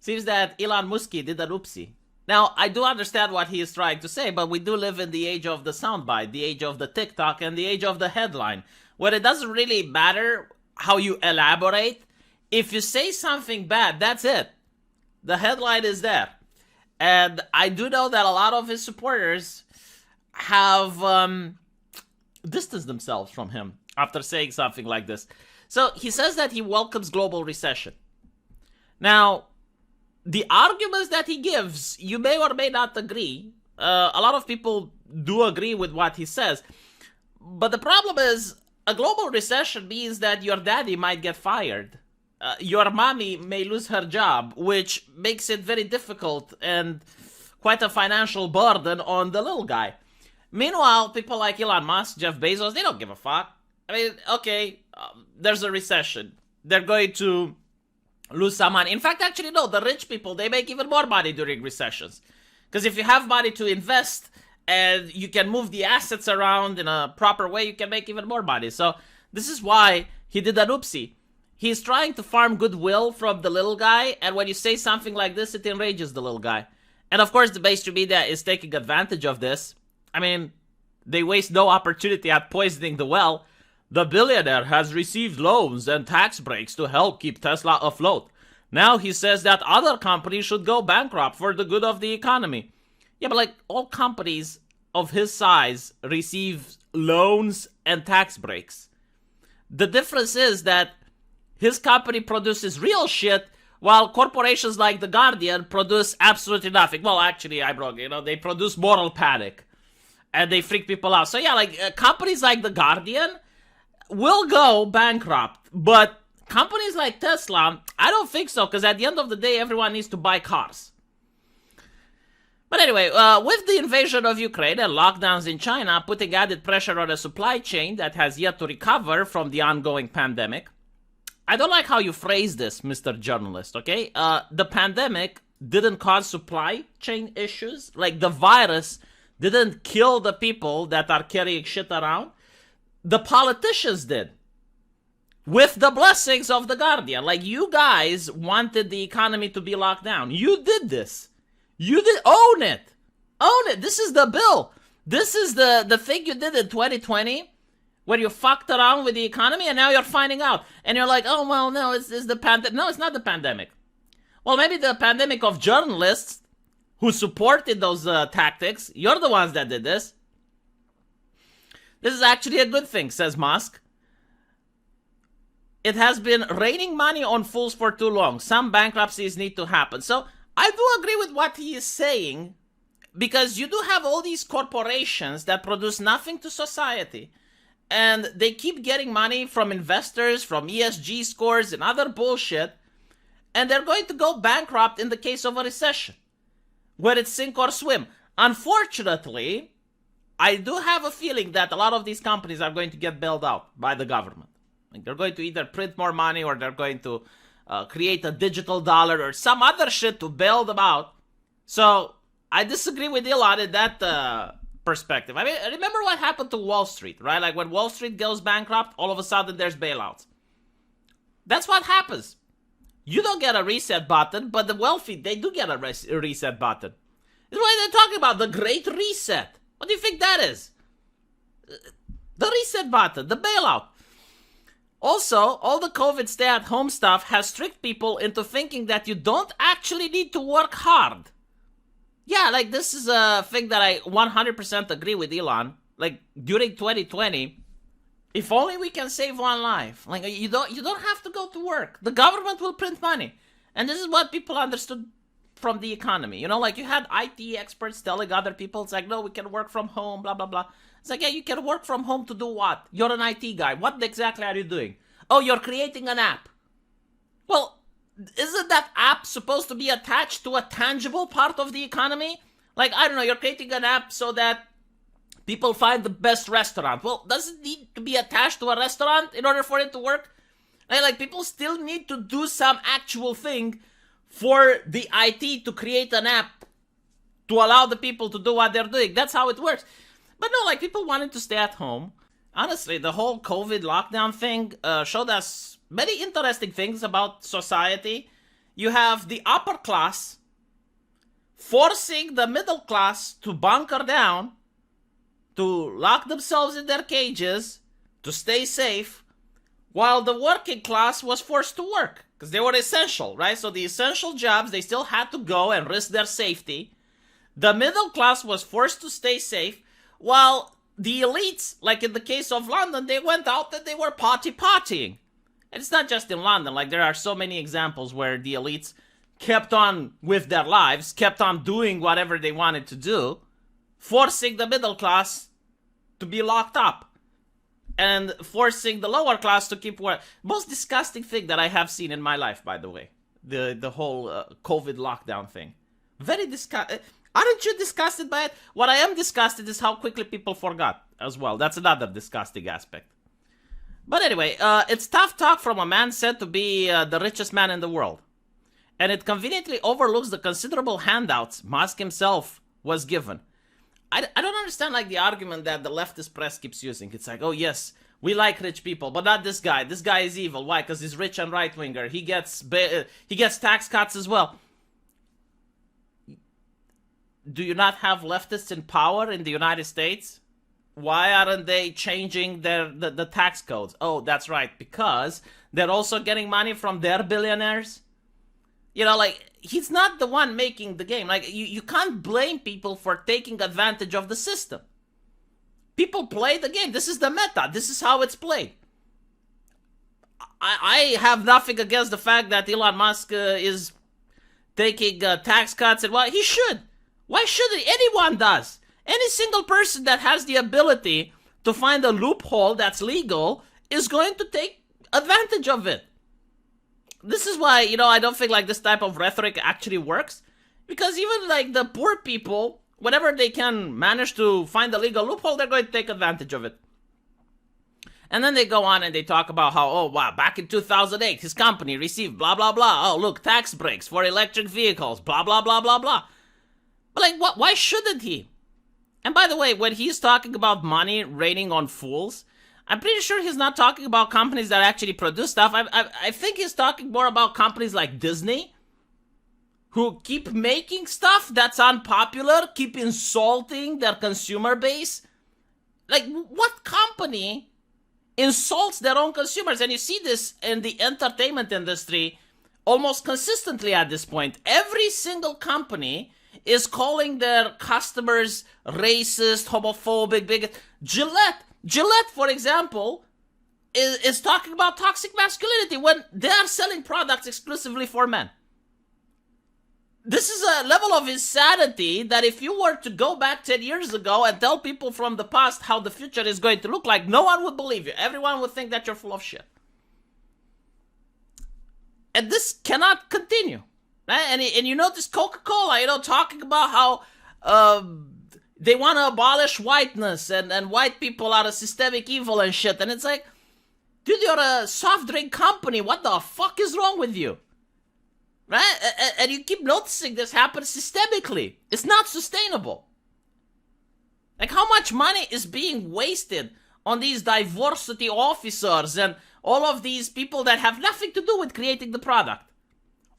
Seems that Elon Musk did an oopsie. Now, I do understand what he is trying to say, but we do live in the age of the soundbite, the age of the TikTok, and the age of the headline, where it doesn't really matter how you elaborate. If you say something bad, that's it. The headline is there. And I do know that a lot of his supporters have distanced themselves from him after saying something like this. So he says that he welcomes global recession. Now, the arguments that he gives, you may or may not agree. A lot of people do agree with what he says. But the problem is, a global recession means that your daddy might get fired. Your mommy may lose her job, which makes it very difficult and quite a financial burden on the little guy. Meanwhile, people like Elon Musk, Jeff Bezos, they don't give a fuck. I mean, okay, there's a recession. They're going to lose some money. In fact, actually, no, the rich people, they make even more money during recessions. Because if you have money to invest and you can move the assets around in a proper way, you can make even more money. So this is why he did an oopsie. He's trying to farm goodwill from the little guy, and when you say something like this, it enrages the little guy. And of course, the mainstream media is taking advantage of this. I mean, they waste no opportunity at poisoning the well. The billionaire has received loans and tax breaks to help keep Tesla afloat. Now he says that other companies should go bankrupt for the good of the economy. Yeah, but like all companies of his size receive loans and tax breaks. The difference is that his company produces real shit, while corporations like The Guardian produce absolutely nothing. Well, actually, I'm wrong. They produce moral panic. And they freak people out. So yeah, like companies like The Guardian will go bankrupt. But companies like Tesla, I don't think so. Because at the end of the day, everyone needs to buy cars. But anyway, with the invasion of Ukraine and lockdowns in China putting added pressure on a supply chain that has yet to recover from the ongoing pandemic, I don't like how you phrase this, Mr. Journalist, okay? The pandemic didn't cause supply chain issues. Like, the virus didn't kill the people that are carrying shit around. The politicians did. With the blessings of The Guardian. Like, you guys wanted the economy to be locked down. You did this. You did own it. Own it. This is the bill. This is the thing you did in 2020. Where you fucked around with the economy and now you're finding out. And you're like, oh, well, no, it's the pandemic. No, it's not the pandemic. Well, maybe the pandemic of journalists who supported those tactics. You're the ones that did this. This is actually a good thing, says Musk. It has been raining money on fools for too long. Some bankruptcies need to happen. So I do agree with what he is saying. Because you do have all these corporations that produce nothing to society. And they keep getting money from investors, from ESG scores and other bullshit. And they're going to go bankrupt in the case of a recession, where it's sink or swim. Unfortunately, I do have a feeling that a lot of these companies are going to get bailed out by the government. Like, they're going to either print more money or they're going to create a digital dollar or some other shit to bail them out. So I disagree with Elon in that perspective. I mean, remember what happened to Wall Street, right? Like when Wall Street goes bankrupt, all of a sudden there's bailouts. That's what happens. You don't get a reset button, but the wealthy, they do get a reset button. This is why they're talking about the Great Reset. What do you think that is? The reset button, the bailout. Also, all the COVID stay-at-home stuff has tricked people into thinking that you don't actually need to work hard. Yeah, like this is a thing that I 100% agree with Elon. Like during 2020, if only we can save one life. Like you don't have to go to work. The government will print money. And this is what people understood from the economy. Like you had IT experts telling other people, it's like, no, we can work from home, blah, blah, blah. It's like, yeah, you can work from home to do what? You're an IT guy. What exactly are you doing? Oh, you're creating an app. Well, isn't that app supposed to be attached to a tangible part of the economy? Like, I don't know, you're creating an app so that people find the best restaurant. Well, does it need to be attached to a restaurant in order for it to work? Like people still need to do some actual thing for the IT to create an app to allow the people to do what they're doing. That's how it works. But no, like people wanted to stay at home. Honestly, the whole COVID lockdown thing showed us many interesting things about society. you have the upper class forcing the middle class to bunker down, to lock themselves in their cages, to stay safe, while the working class was forced to work because they were essential, right? So the essential jobs, they still had to go and risk their safety. The middle class was forced to stay safe, while the elites, like in the case of London, they went out and they were partying. And it's not just in London. Like, there are so many examples where the elites kept on with their lives, kept on doing whatever they wanted to do, forcing the middle class to be locked up and forcing the lower class to keep work. Most disgusting thing that I have seen in my life, by the way, the whole COVID lockdown thing. Very disgusting. Aren't you disgusted by it? What I am disgusted is how quickly people forgot as well. That's another disgusting aspect. But anyway, it's tough talk from a man said to be the richest man in the world. And it conveniently overlooks the considerable handouts Musk himself was given. I don't understand, like, the argument that the leftist press keeps using. It's like, oh yes, we like rich people, but not this guy. This guy is evil. Why? Because he's rich and right-winger. He gets tax cuts as well. Do you not have leftists in power in the United States? Why aren't they changing the tax codes? Oh, that's right, because they're also getting money from their billionaires. You know, like, he's not the one making the game. Like, you can't blame people for taking advantage of the system. People play the game. This is the meta. This is how it's played. I have nothing against the fact that Elon Musk is taking tax cuts, and well, he should. Why shouldn't anyone does? Any single person that has the ability to find a loophole that's legal is going to take advantage of it. This is why, you know, I don't think like this type of rhetoric actually works. Because even like the poor people, whenever they can manage to find a legal loophole, they're going to take advantage of it. And then they go on and they talk about how, oh wow, back in 2008, his company received blah, blah, blah. Oh look, tax breaks for electric vehicles, blah, blah, blah, blah, blah. But like, what? Why shouldn't he? And by the way, when he's talking about money raining on fools, I'm pretty sure he's not talking about companies that actually produce stuff. I think he's talking more about companies like Disney, who keep making stuff that's unpopular, keep insulting their consumer base. Like, what company insults their own consumers? And you see this in the entertainment industry almost consistently at this point. Every single company is calling their customers racist, homophobic, bigot. Gillette, for example, is talking about toxic masculinity when they are selling products exclusively for men. This is a level of insanity that if you were to go back 10 years ago and tell people from the past how the future is going to look like, no one would believe you. Everyone would think that you're full of shit. And this cannot continue. Right? And you notice Coca-Cola, you know, talking about how they want to abolish whiteness and white people are a systemic evil and shit. And it's like, dude, you're a soft drink company. What the fuck is wrong with you? Right? And you keep noticing this happen systemically. It's not sustainable. Like, how much money is being wasted on these diversity officers and all of these people that have nothing to do with creating the product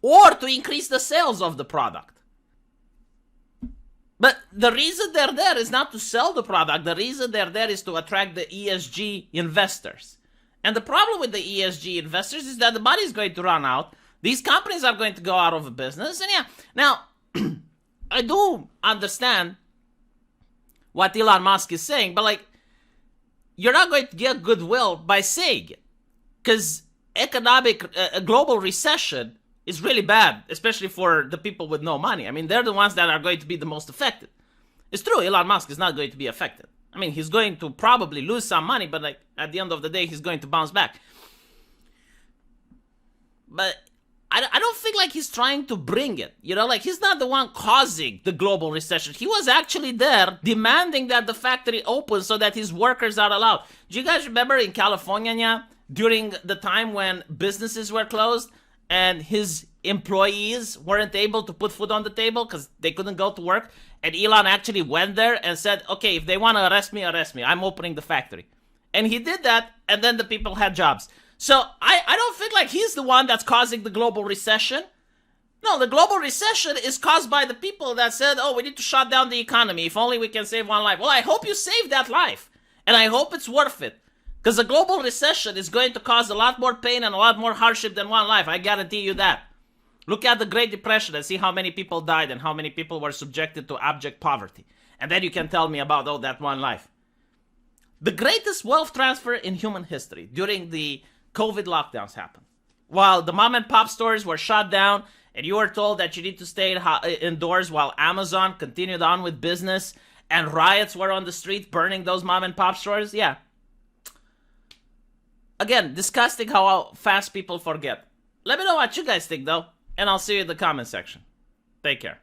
or to increase the sales of the product? But the reason they're there is not to sell the product. The reason they're there is to attract the ESG investors. And the problem with the ESG investors is that the money is going to run out. These companies are going to go out of business. And yeah, now, I do understand what Elon Musk is saying, but like, you're not going to get goodwill by saying it. Because global recession is really bad, especially for the people with no money. I mean, they're the ones that are going to be the most affected. It's true, Elon Musk is not going to be affected. I mean, he's going to probably lose some money, but like at the end of the day, he's going to bounce back. But I don't think like he's trying to bring it. You know, like he's not the one causing the global recession. He was actually there demanding that the factory open so that his workers are allowed. Do you guys remember in California, during the time when businesses were closed and his employees weren't able to put food on the table because they couldn't go to work? And Elon actually went there and said, okay, if they want to arrest me, I'm opening the factory. And he did that, and then the people had jobs. So I don't think like he's the one that's causing the global recession. No, the global recession is caused by the people that said, oh, we need to shut down the economy. If only we can save one life. Well, I hope you save that life. And I hope it's worth it. Because the global recession is going to cause a lot more pain and a lot more hardship than one life. I guarantee you that. Look at the Great Depression and see how many people died and how many people were subjected to abject poverty. And then you can tell me about, oh, that one life. The greatest wealth transfer in human history during the COVID lockdowns happened. While the mom and pop stores were shut down and you were told that you need to stay indoors while Amazon continued on with business and riots were on the street burning those mom and pop stores, yeah. Again, disgusting how fast people forget. Let me know what you guys think though, and I'll see you in the comment section. Take care.